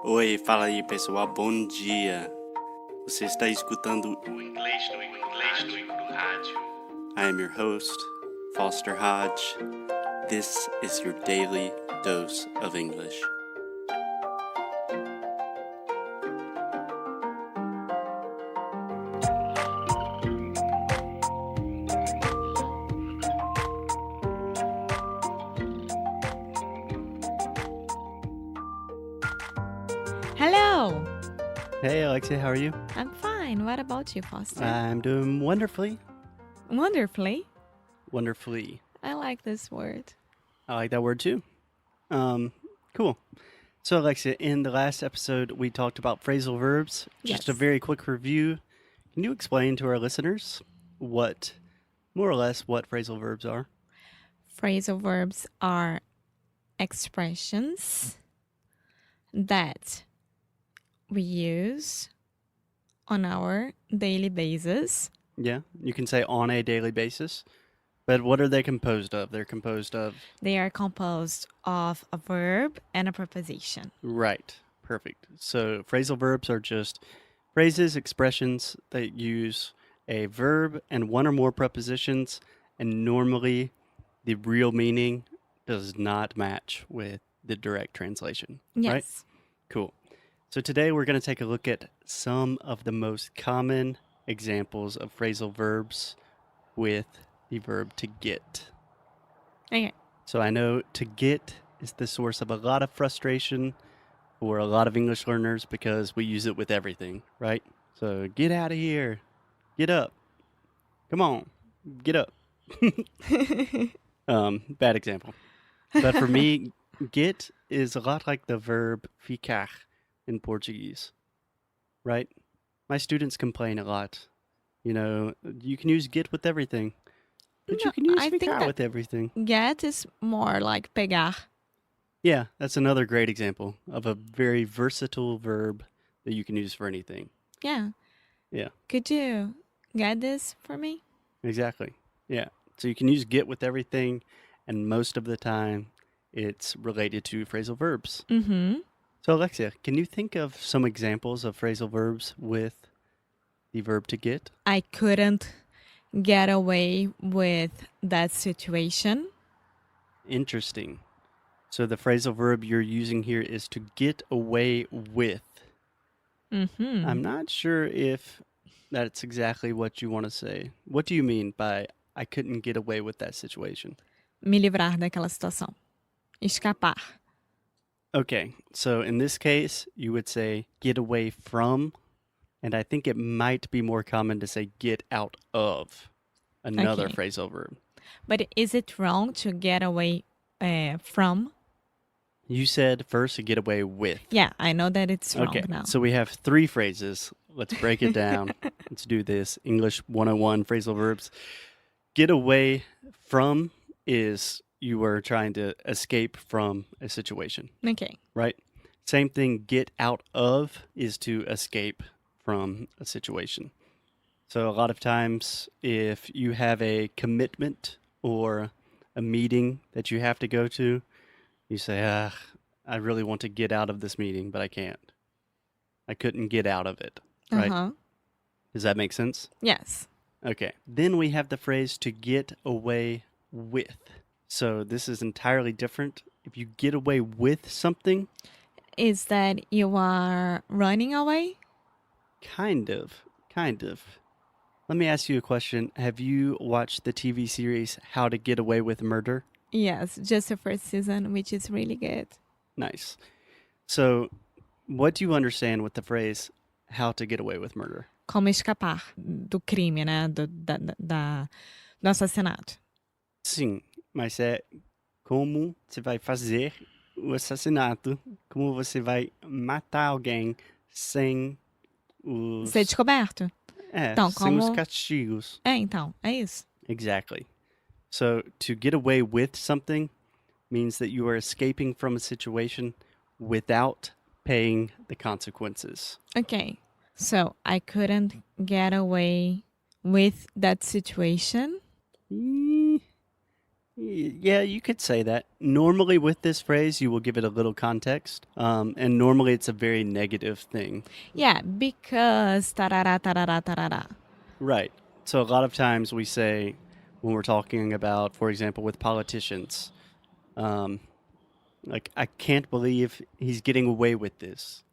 Oi, fala aí pessoal, bom dia. Você está escutando o Inglês no Rádio. I am your host, Foster Hodge. This is your daily dose of English. Hello! Hey, Alexia, how are you? I'm fine. What about you, Foster? I'm doing wonderfully. Wonderfully. Wonderfully. I like this word. I like that word too. Cool. So, Alexia, in the last episode, we talked about phrasal verbs. Just a Yes. very quick review. Can you explain to our listeners what, more or less, what phrasal verbs are? Phrasal verbs are expressions that we use on our daily basis. Yeah, you can say on a daily basis. But what are they composed of? They're composed of... They are composed of a verb and a preposition. Right. Perfect. So phrasal verbs are just phrases, expressions that use a verb and one or more prepositions, and normally the real meaning does not match with the direct translation. Yes. Right? Cool. So today we're going to take a look at some of the most common examples of phrasal verbs with the verb to get. Okay. So I know to get is the source of a lot of frustration for a lot of English learners because we use it with everything, right? So get out of here. Get up. Come on. Get up. Bad example. But for me, get is a lot like the verb ficar in Portuguese, right? My students complain a lot. You know, you can use get with everything, but No, you can use I think ficar that- with everything. Get is more like pegar. Yeah, that's another great example of a very versatile verb that you can use for anything. Yeah. Yeah. Could you get this for me? Exactly. Yeah. So you can use get with everything, and most of the time it's related to phrasal verbs. Mm-hmm. So, Alexia, can you think of some examples of phrasal verbs with the verb to get? I couldn't get away with that situation. Interesting. So the phrasal verb you're using here is to get away with. Mm-hmm. I'm not sure if that's exactly what you want to say. What do you mean by I couldn't get away with that situation? Me livrar daquela situação. Escapar. Okay, so in this case, you would say get away from, and I think it might be more common to say get out of, another Okay. phrasal verb. But is it wrong to get away from? You said first to get away with. Yeah, I know that it's wrong Okay, now. so we have three phrases. Let's break it down. Let's do this. English 101 phrasal verbs. Get away from is you were trying to escape from a situation, Okay. right? Same thing, get out of is to escape from a situation. So a lot of times if you have a commitment or a meeting that you have to go to, you say, I really want to get out of this meeting, but I can't. I couldn't get out of it, right? Uh-huh. Does that make sense? Yes. Okay. Then we have the phrase to get away with. So this is entirely different. If you get away with something, Is that you are running away? kind of. Let me ask you a question. Have you watched the TV series How to Get Away with Murder? Yes, just the first season, which is really good. Nice. So what do you understand with the phrase how to get away with murder? Como escapar do crime, né? Do assassinato. Sim, mas é como você vai fazer o assassinato, como você vai matar alguém sem os... Ser descoberto. Então, sem os como- castigos. Então, é isso. Exactly. So to get away with something means that you are escaping from a situation without paying the consequences. Okay. So, I couldn't get away with that situation. Yeah, you could say that. Normally, with this phrase, you will give it a little context, and normally it's a very negative thing. Yeah, because tarara, tarara, tarara. Right. So a lot of times we say when we're talking about, for example, with politicians, um, like, I can't believe he's getting away with this.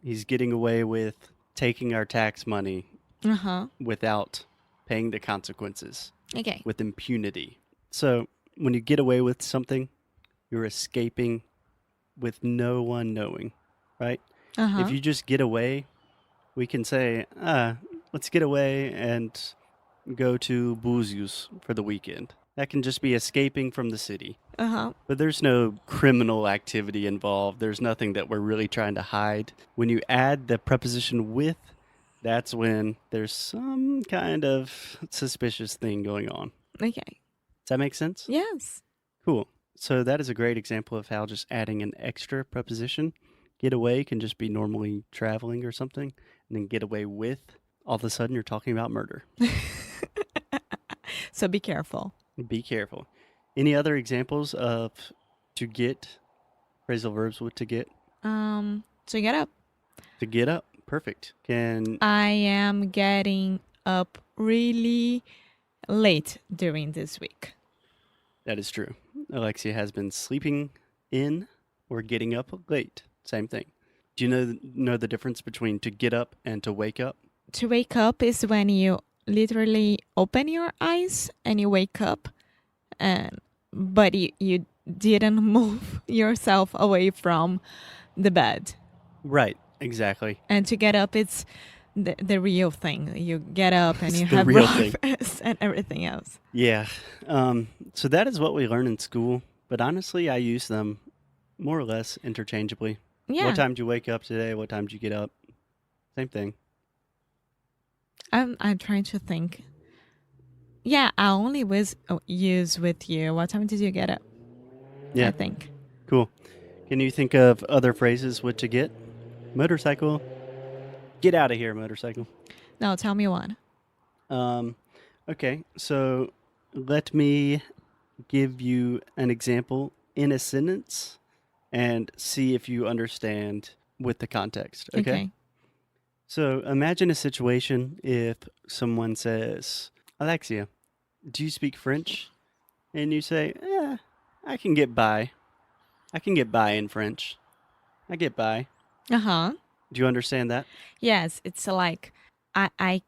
He's getting away with taking our tax money Uh-huh. without paying the consequences, Okay. with impunity. So when you get away with something, you're escaping with no one knowing, right? Uh-huh. If you just get away, we can say, let's get away and go to Búzios for the weekend. That can just be escaping from the city. Uh-huh. But there's no criminal activity involved. There's nothing that we're really trying to hide. When you add the preposition with, that's when there's some kind of suspicious thing going on. Okay. Does that make sense? Yes. Cool. So that is a great example of how just adding an extra preposition, get away, can just be normally traveling or something, and then get away with, all of a sudden you're talking about murder. So be careful. Be careful. Any other examples of to get, phrasal verbs with to get? So get up. To get up. Perfect. I am getting up really late during this week. That is true. Alexia has been sleeping in or getting up late. Same thing. Do you know the difference between to get up and to wake up? To wake up is when you literally open your eyes and you wake up, but you didn't move yourself away from the bed. Right, exactly. And to get up, it's the real thing. You get up and It's you the have real thing. breakfast and everything else. Yeah. So that is what we learn in school, but honestly, I use them more or less interchangeably. Yeah. What time did you wake up today? What time did you get up? Same thing. I'm trying to think. Yeah, I only use with you. What time did you get up? Yeah. I think. Cool. Can you think of other phrases with to get? Motorcycle. Get out of here, motorcycle. No, tell me one. Okay, so let me give you an example in a sentence and see if you understand with the context. Okay? So imagine a situation if someone says, Alexia, do you speak French? And you say, I can get by. I can get by in French. I get by. Uh-huh. Do you understand that? Yes, it's like I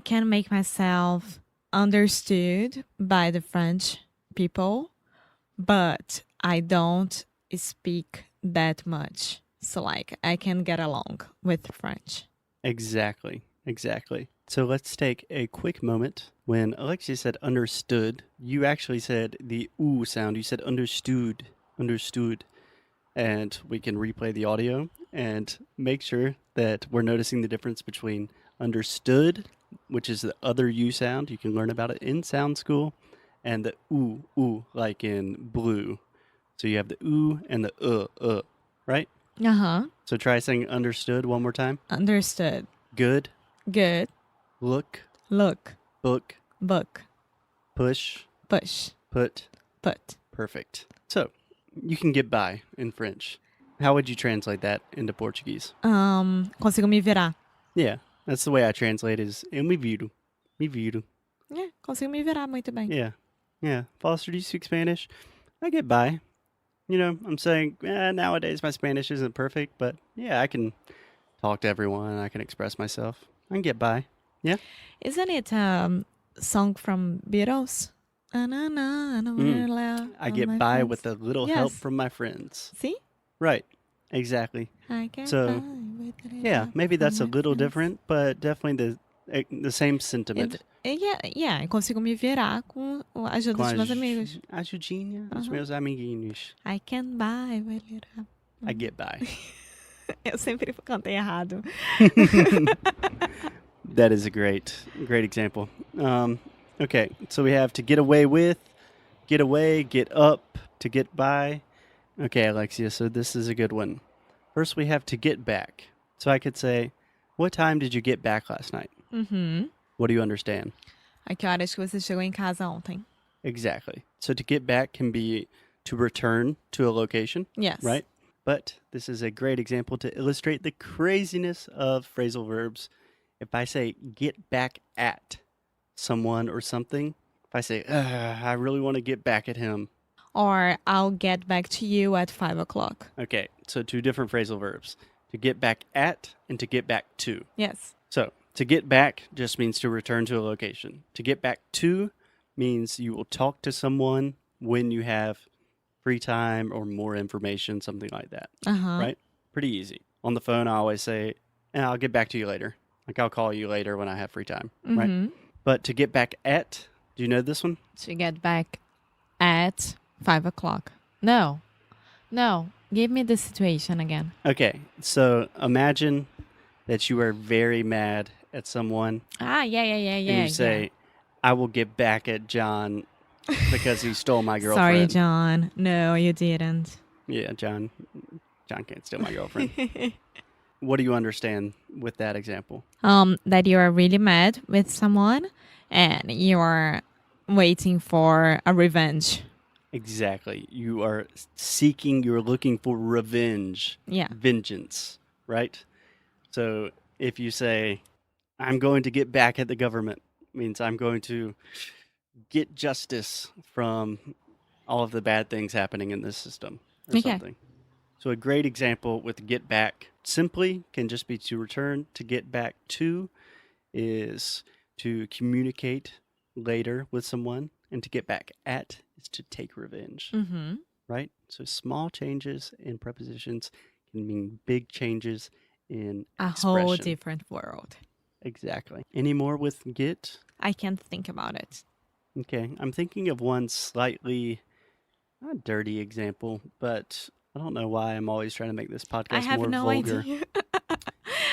can make myself understood by the French people, but I don't speak that much. So like I can get along with French. Exactly. So let's take a quick moment. When Alexia said understood, you actually said the oo sound. You said understood. And we can replay the audio and make sure that we're noticing the difference between understood, which is the other U sound. You can learn about it in sound school, and the oo, like in blue. So you have the oo and the right? Uh-huh. So try saying understood one more time. Understood. Good, Good. look, Look. book, Book. push, Push. put. Put. Perfect. So you can get by in French. How would you translate that into Portuguese? Consigo me virar. Yeah, that's the way I translate is eu me viro. Me viro. Yeah, consigo me virar muito bem. Yeah. Foster, do you speak Spanish? I get by. I'm saying nowadays my Spanish isn't perfect, but yeah, I can talk to everyone. I can express myself. I can get by. Yeah. Isn't it song from Beatles? I get by with a little help Yes. from my friends. See? Right. Exactly. I get So, by with a Yeah, help maybe that's a from my little friends. different, but definitely the same sentiment. Yeah, consigo me virar com a ajuda dos meus amigos. Ajudinha dos meus amiguinhos. I can buy with it. I get by. Eu sempre cantei errado. That is a great example. Okay, so we have to get away with, get away, get up, to get by. Okay, Alexia, so this is a good one. First, we have to get back. So I could say, what time did you get back last night? Uhum. What do you understand? A que horas que você chegou em casa ontem? Exactly. So to get back can be to return to a location, Yes. right? But this is a great example to illustrate the craziness of phrasal verbs. If I say get back at someone or something, if I say, I really want to get back at him. Or I'll get back to you at 5 o'clock. Okay, so two different phrasal verbs. To get back at and to get back to. Yes. So to get back just means to return to a location. To get back to means you will talk to someone when you have free time or more information, something like that, right? Pretty easy. On the phone, I always say, I'll get back to you later. Like I'll call you later when I have free time, right? But to get back at, do you know this one? To get back at 5 o'clock. No. Give me the situation again. Okay, so imagine that you are very mad at someone. Yeah. And you say, I will get back at John because he stole my girlfriend. Sorry, John. No, you didn't. Yeah, John can't steal my girlfriend. What do you understand with that example? That you are really mad with someone and you are waiting for a revenge. Exactly. You're looking for revenge. Yeah. Vengeance, right? So if you say, I'm going to get back at the government, means I'm going to get justice from all of the bad things happening in this system or something. So a great example with get back simply can just be to return. To get back to is to communicate later with someone, and to get back at is to take revenge, right? So small changes in prepositions can mean big changes in expression. A whole different world. Exactly. Any more with get? I can't think about it. Okay, I'm thinking of one slightly, not dirty example, but I don't know why I'm always trying to make this podcast I have more no vulgar. idea.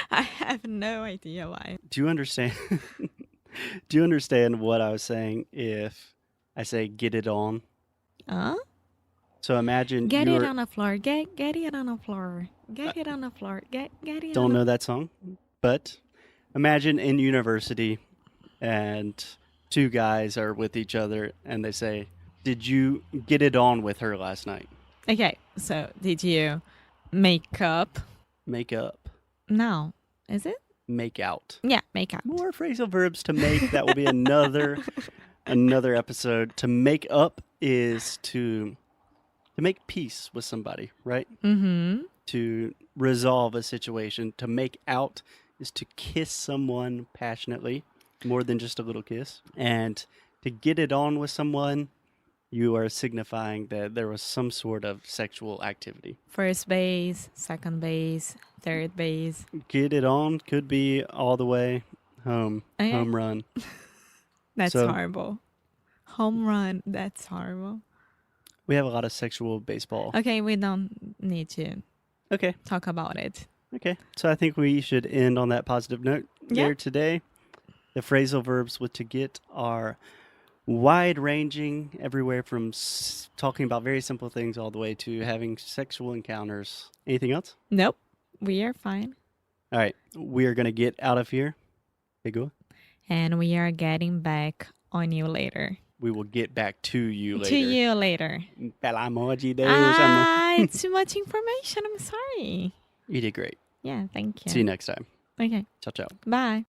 I have no idea why. Do you understand? Do you understand what I was saying if I say get it on? So imagine get it on the floor. Get it on the floor. Get it on the floor. Get it. Don't know that song, but imagine in university and two guys are with each other and they say, did you get it on with her last night? Okay, so did you make up? Make up. No. Is it? Make out. Yeah, make up. More phrasal verbs to make. That will be another episode. To make up is to make peace with somebody, right? To resolve a situation. To make out is to kiss someone passionately, more than just a little kiss. And to get it on with someone, you are signifying that there was some sort of sexual activity. First base, second base, third base. Get it on could be all the way home. Okay. Home run. That's horrible. Home run, that's horrible. We have a lot of sexual baseball. Okay, we don't need to talk about it. Okay, so I think we should end on that positive note there today. The phrasal verbs with to get are wide-ranging, everywhere from talking about very simple things all the way to having sexual encounters. Anything else? Nope, we are fine. All right, we are going to get out of here. Hey, go. And we are getting back on you later. We will get back to you later. To you later. It's too much information. I'm sorry. You did great. Yeah, thank you. See you next time. Okay. Ciao, ciao. Bye.